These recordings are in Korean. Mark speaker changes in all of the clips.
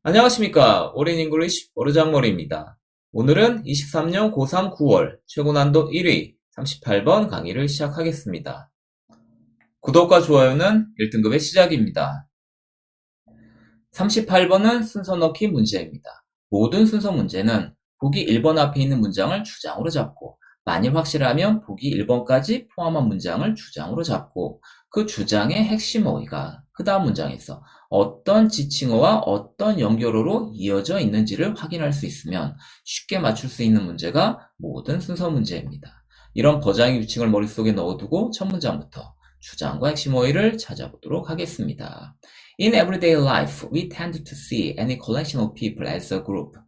Speaker 1: 안녕하십니까. 올인 잉글리시 버르장머리입니다. 오늘은 23년 고3 9월 최고난도 1위 38번 강의를 시작하겠습니다. 구독과 좋아요는 1등급의 시작입니다. 38번은 순서 넣기 문제입니다. 모든 순서 문제는 보기 1번 앞에 있는 문장을 주장으로 잡고 만일 확실하면 보기 1번까지 포함한 문장을 주장으로 잡고 그 주장의 핵심 어휘가 그 다음 문장에서 어떤 지칭어와 어떤 연결어로 이어져 있는지를 확인할 수 있으면 쉽게 맞출 수 있는 문제가 모든 순서 문제입니다. 이런 버장의 규칙을 머릿속에 넣어두고 첫 문장부터 주장과 핵심 어휘를 찾아보도록 하겠습니다. In everyday life, we tend to see any collection of people as a group.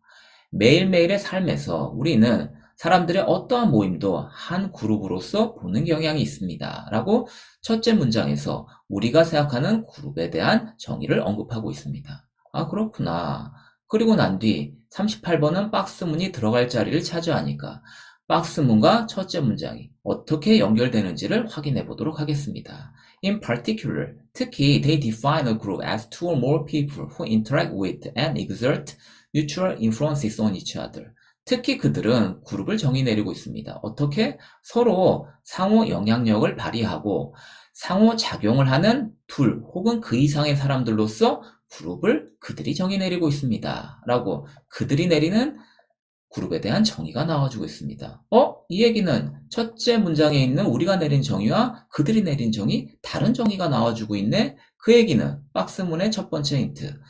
Speaker 1: 매일매일의 삶에서 우리는 사람들의 어떠한 모임도 한 그룹으로서 보는 경향이 있습니다. 라고 첫째 문장에서 우리가 생각하는 그룹에 대한 정의를 언급하고 있습니다. 아, 그렇구나. 그리고 난 뒤 38번은 박스문이 들어갈 자리를 차지하니까 박스문과 첫째 문장이 어떻게 연결되는지를 확인해 보도록 하겠습니다. In particular, 특히 they define a group as two or more people who interact with and exert mutual influences on each other. 특히 그들은 그룹을 정의 내리고 있습니다. 어떻게? 서로 상호 영향력을 발휘하고 상호 작용을 하는 둘 혹은 그 이상의 사람들로서 그룹을 그들이 정의 내리고 있습니다. 라고 그들이 내리는 그룹에 대한 정의가 나와주고 있습니다. 이 얘기는 첫째 문장에 있는 우리가 내린 정의와 그들이 내린 정의, 다른 정의가 나와주고 있네? 그 얘기는 박스문의 첫 번째 힌트.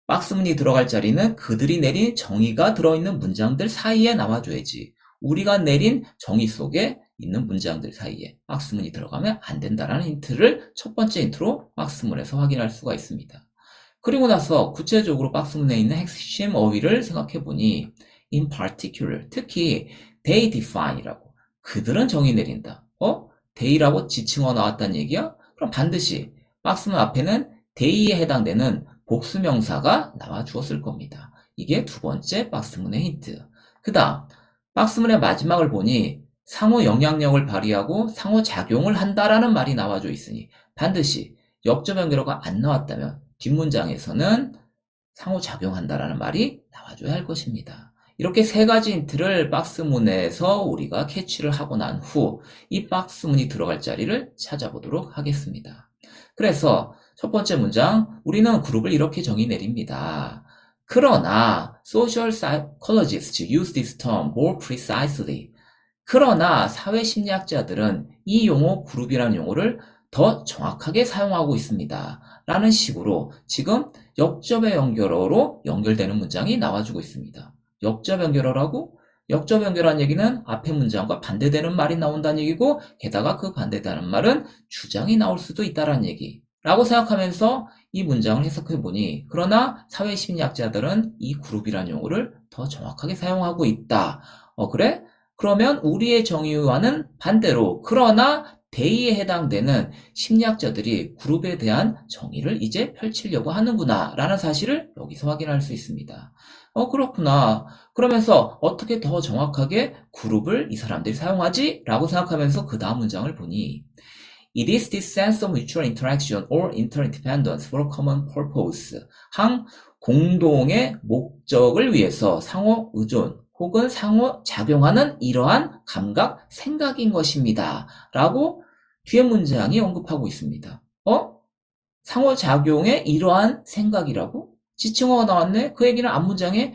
Speaker 1: 박스문이 들어갈 자리는 그들이 내린 정의가 들어있는 문장들 사이에 나와줘야지. 우리가 내린 정의 속에 있는 문장들 사이에 박스문이 들어가면 안 된다라는 힌트를 첫 번째 힌트로 박스문에서 확인할 수가 있습니다. 그리고 나서 구체적으로 박스문에 있는 핵심 어휘를 생각해보니 in particular, 특히 they define이라고 그들은 정의 내린다. they라고 지칭어 나왔다는 얘기야? 그럼 반드시 박스문 앞에는 they에 해당되는 복수명사가 나와 주었을 겁니다. 이게 두 번째 박스문의 힌트. 그 다음 박스문의 마지막을 보니 상호 영향력을 발휘하고 상호 작용을 한다라는 말이 나와져 있으니 반드시 역점 연결어가 안 나왔다면 뒷문장에서는 상호 작용한다라는 말이 나와줘야 할 것입니다. 이렇게 세 가지 힌트를 박스문에서 우리가 캐치를 하고 난 후 이 박스문이 들어갈 자리를 찾아보도록 하겠습니다. 그래서 첫 번째 문장, 우리는 그룹을 이렇게 정의 내립니다. 그러나 social psychologists use this term more precisely. 그러나 사회심리학자들은 이 용어 그룹이라는 용어를 더 정확하게 사용하고 있습니다. 라는 식으로 지금 역접의 연결어로 연결되는 문장이 나와주고 있습니다. 역접 연결어라고? 역접 연결한 얘기는 앞의 문장과 반대되는 말이 나온다는 얘기고 게다가 그 반대되는 말은 주장이 나올 수도 있다는 얘기 라고 생각하면서 이 문장을 해석해보니 그러나 사회심리학자들은 이 그룹이라는 용어를 더 정확하게 사용하고 있다. 그래? 그러면 우리의 정의와는 반대로 그러나 대의에 해당되는 심리학자들이 그룹에 대한 정의를 이제 펼치려고 하는구나 라는 사실을 여기서 확인할 수 있습니다. 그렇구나. 그러면서 어떻게 더 정확하게 그룹을 이 사람들이 사용하지? 라고 생각하면서 그 다음 문장을 보니 It is this sense of mutual interaction or interdependence for a common purpose. 한 공동의 목적을 위해서 상호 의존 혹은 상호 작용하는 이러한 감각, 생각인 것입니다. 라고 뒤에 문장이 언급하고 있습니다. 상호작용의 이러한 생각이라고? 지칭어가 나왔네? 그 얘기는 앞문장에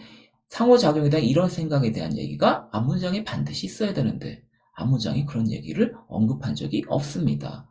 Speaker 1: 상호작용에 대한 이런 생각에 대한 얘기가 앞문장에 반드시 있어야 되는데 앞문장이 그런 얘기를 언급한 적이 없습니다.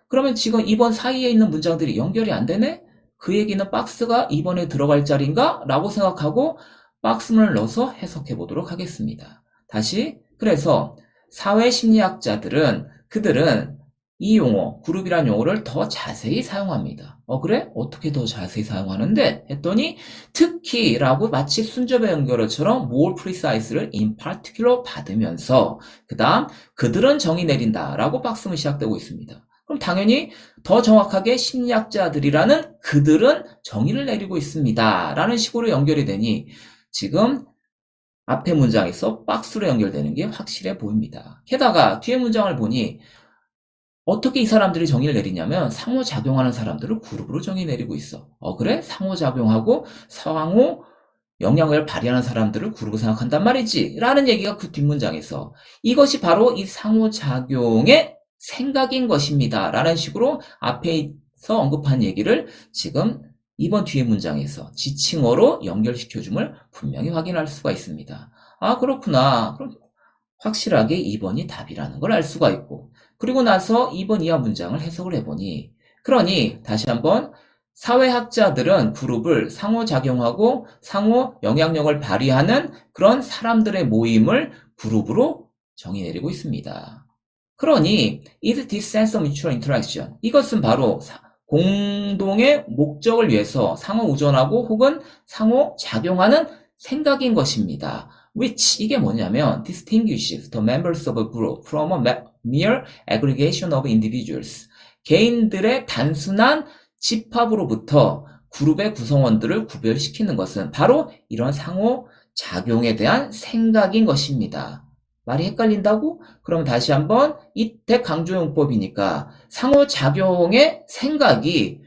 Speaker 1: 그러면 지금 2번 사이에 있는 문장들이 연결이 안 되네? 그 얘기는 박스가 2번에 들어갈 자리인가? 라고 생각하고 박스문을 넣어서 해석해 보도록 하겠습니다. 다시 그래서 사회심리학자들은 그들은 이 용어, 그룹이란 용어를 더 자세히 사용합니다. 그래? 어떻게 더 자세히 사용하는데? 했더니 특히 라고 마치 순접의 연결어처럼 more precise를 in particular 받으면서 그 다음 그들은 정의 내린다 라고 박스문 시작되고 있습니다. 그럼 당연히 더 정확하게 심리학자들이라는 그들은 정의를 내리고 있습니다 라는 식으로 연결이 되니 지금 앞에 문장에서 박스로 연결되는 게 확실해 보입니다. 게다가 뒤에 문장을 보니 어떻게 이 사람들이 정의를 내리냐면 상호작용하는 사람들을 그룹으로 정의 내리고 있어. 그래? 상호작용하고 상호 영향을 발휘하는 사람들을 그룹으로 생각한단 말이지. 라는 얘기가 그 뒷문장에서 이것이 바로 이 상호작용의 생각인 것입니다. 라는 식으로 앞에서 언급한 얘기를 지금 이번 뒤에 문장에서 지칭어로 연결시켜줌을 분명히 확인할 수가 있습니다. 아, 그렇구나. 그럼 확실하게 2번이 답이라는 걸 알 수가 있고, 그리고 나서 2번 이하 문장을 해석을 해보니, 그러니 다시 한번 사회학자들은 그룹을 상호작용하고 상호 영향력을 발휘하는 그런 사람들의 모임을 그룹으로 정의 내리고 있습니다. 그러니 is this sense of mutual interaction, 이것은 바로 공동의 목적을 위해서 상호 의존하고 혹은 상호 작용하는 생각인 것입니다. which, 이게 뭐냐면 distinguishes the members of a group from a mere aggregation of individuals, 개인들의 단순한 집합으로부터 그룹의 구성원들을 구별시키는 것은 바로 이런 상호 작용에 대한 생각인 것입니다. 말이 헷갈린다고? 그럼 다시 한번 이때 강조용법이니까 상호작용의 생각이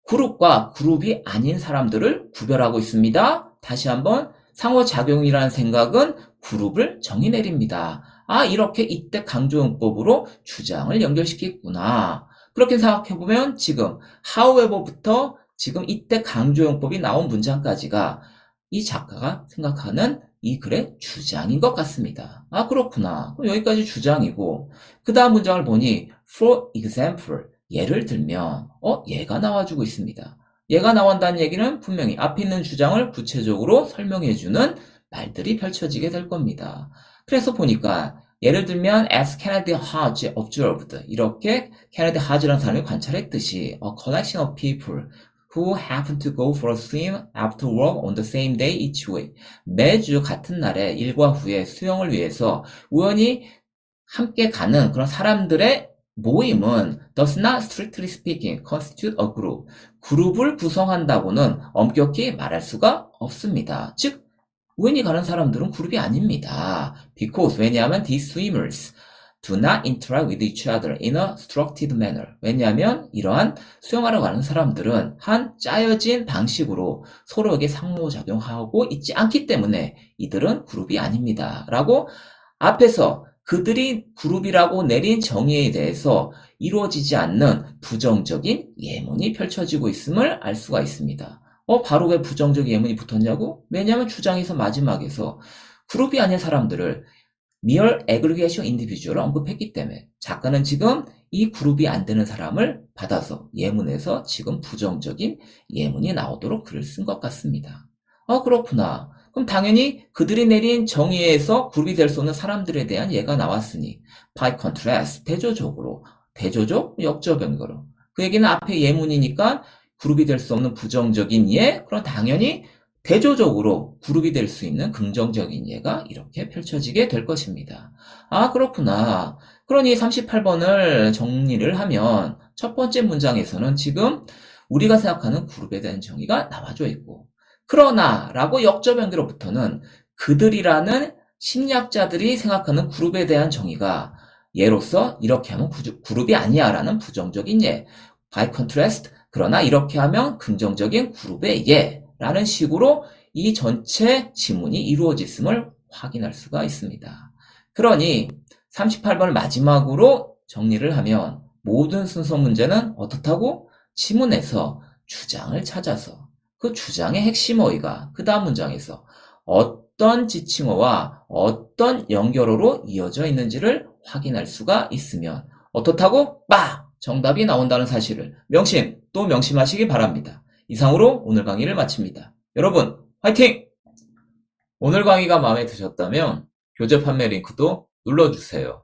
Speaker 1: 그룹과 그룹이 아닌 사람들을 구별하고 있습니다. 다시 한번 상호작용이라는 생각은 그룹을 정의 내립니다. 아, 이렇게 이때 강조용법으로 주장을 연결시키겠구나. 그렇게 생각해보면 지금 however부터 지금 이때 강조용법이 나온 문장까지가 이 작가가 생각하는 이 글의 주장인 것 같습니다. 아, 그렇구나. 그럼 여기까지 주장이고, 그 다음 문장을 보니 for example, 예를 들면 얘가 나와주고 있습니다. 얘가 나온다는 얘기는 분명히 앞에 있는 주장을 구체적으로 설명해주는 말들이 펼쳐지게 될 겁니다. 그래서 보니까 예를 들면 as Kennedy Hodge observed, 이렇게 Kennedy Hodge라는 사람이 관찰했듯이 a collection of people who happen to go for a swim after work on the same day each week, 매주 같은 날에 일과 후에 수영을 위해서 우연히 함께 가는 그런 사람들의 모임은 does not strictly speaking constitute a group, 그룹을 구성한다고는 엄격히 말할 수가 없습니다. 즉 우연히 가는 사람들은 그룹이 아닙니다. Because, 왜냐하면 these swimmers do not interact with each other in a structured manner. 왜냐하면 이러한 수영하러 가는 사람들은 한 짜여진 방식으로 서로에게 상호작용하고 있지 않기 때문에 이들은 그룹이 아닙니다. 라고 앞에서 그들이 그룹이라고 내린 정의에 대해서 이루어지지 않는 부정적인 예문이 펼쳐지고 있음을 알 수가 있습니다. 바로 왜 부정적 예문이 붙었냐고? 왜냐하면 주장에서 마지막에서 그룹이 아닌 사람들을 mere aggregation individual을 언급했기 때문에 작가는 지금 이 그룹이 안 되는 사람을 받아서 예문에서 지금 부정적인 예문이 나오도록 글을 쓴 것 같습니다. 그렇구나. 그럼 당연히 그들이 내린 정의에서 그룹이 될 수 없는 사람들에 대한 예가 나왔으니 by contrast, 대조적으로, 대조적, 역조변으로, 그 얘기는 앞에 예문이니까 그룹이 될 수 없는 부정적인 예, 그럼 당연히 대조적으로 그룹이 될 수 있는 긍정적인 예가 이렇게 펼쳐지게 될 것입니다. 아, 그렇구나. 그러니 38번을 정리를 하면 첫 번째 문장에서는 지금 우리가 생각하는 그룹에 대한 정의가 나와져 있고, 그러나 라고 역접 연결로부터는 그들이라는 심리학자들이 생각하는 그룹에 대한 정의가 예로서 이렇게 하면 그룹이 아니야 라는 부정적인 예, by contrast, 그러나 이렇게 하면 긍정적인 그룹의 예 라는 식으로 이 전체 지문이 이루어졌음을 확인할 수가 있습니다. 그러니 38번을 마지막으로 정리를 하면 모든 순서 문제는 어떻다고? 지문에서 주장을 찾아서 그 주장의 핵심 어휘가 그 다음 문장에서 어떤 지칭어와 어떤 연결어로 이어져 있는지를 확인할 수가 있으면 어떻다고? 정답이 나온다는 사실을 명심 또 명심하시기 바랍니다. 이상으로 오늘 강의를 마칩니다. 여러분 화이팅! 오늘 강의가 마음에 드셨다면 교재 판매 링크도 눌러주세요.